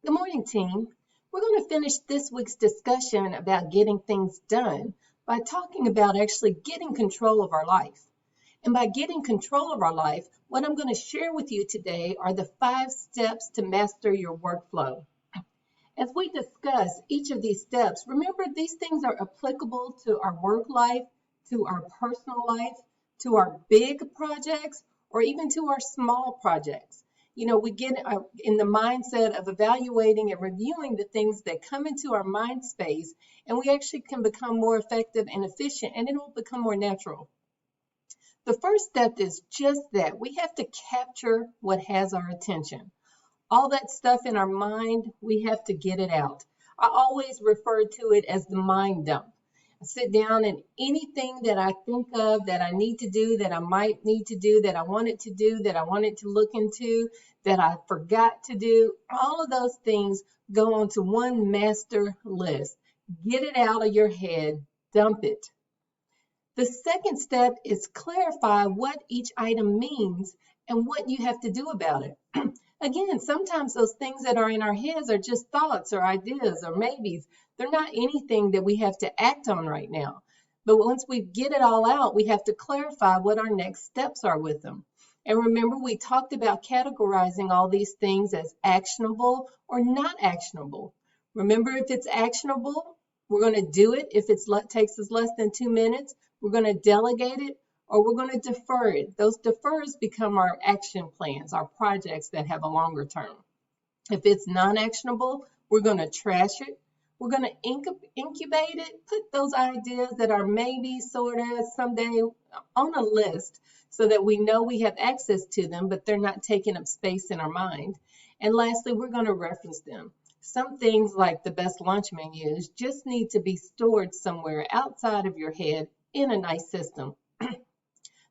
Good morning, team. We're going to finish this week's discussion about getting things done by talking about actually getting control of our life. And by getting control of our life, what I'm going to share with you today are the 5 steps to master your workflow. As we discuss each of these steps, remember these things are applicable to our work life, to our personal life, to our big projects, or even to our small projects. We get in the mindset of evaluating and reviewing the things that come into our mind space, and we actually can become more effective and efficient, and it will become more natural. The first step is just that we have to capture what has our attention. All that stuff in our mind, we have to get it out. I always refer to it as the mind dump. I sit down and anything that I think of that I need to do, that I might need to do, that I wanted to do, that I wanted to look into, that I forgot to do, all of those things go onto one master list. Get it out of your head, dump it. The second step is clarify what each item means and what you have to do about it. Again, sometimes those things that are in our heads are just thoughts or ideas or maybes. They're not anything that we have to act on right now. But once we get it all out, we have to clarify what our next steps are with them. And remember, we talked about categorizing all these things as actionable or not actionable. Remember, if it's actionable, we're going to do it. If it takes us less than 2 minutes, we're going to delegate it, or we're going to defer it. Those defers become our action plans, our projects that have a longer term. If it's non-actionable, we're going to trash it. We're going to incubate it, put those ideas that are maybe, sort of, someday on a list so that we know we have access to them, but they're not taking up space in our mind. And lastly, we're going to reference them. Some things like the best lunch menus just need to be stored somewhere outside of your head in a nice system.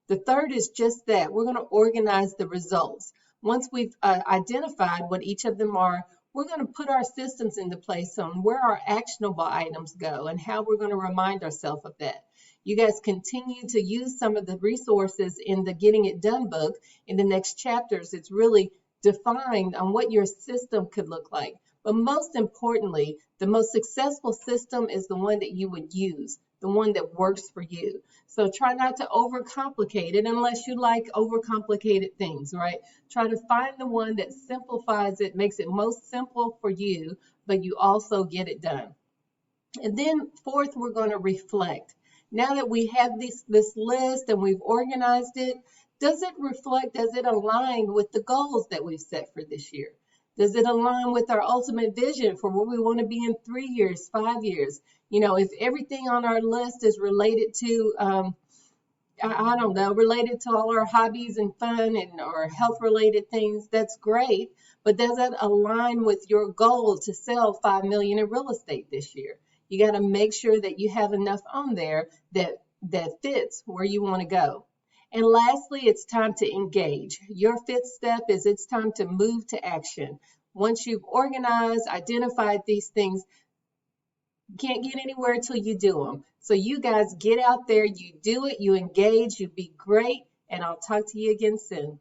The third is just that. We're going to organize the results. Once we've identified what each of them are, we're going to put our systems into place on where our actionable items go and how we're going to remind ourselves of that. You guys continue to use some of the resources in the Getting It Done book. In the next chapters, it's really defined on what your system could look like. But most importantly, the most successful system is the one that you would use, the one that works for you. So try not to overcomplicate it unless you like overcomplicated things, right? Try to find the one that simplifies it, makes it most simple for you, but you also get it done. And then fourth, we're going to reflect. Now that we have this list and we've organized it, does it reflect, does it align with the goals that we've set for this year? Does it align with our ultimate vision for where we want to be in 3 years, 5 years? If everything on our list is related to, I don't know, related to all our hobbies and fun and or health related things, that's great. But does that align with your goal to sell 5 million in real estate this year? You got to make sure that you have enough on there that fits where you want to go. And lastly, it's time to engage. Your fifth step is it's time to move to action. Once you've organized, identified these things, you can't get anywhere until you do them. So you guys get out there, you do it, you engage, you be great, and I'll talk to you again soon.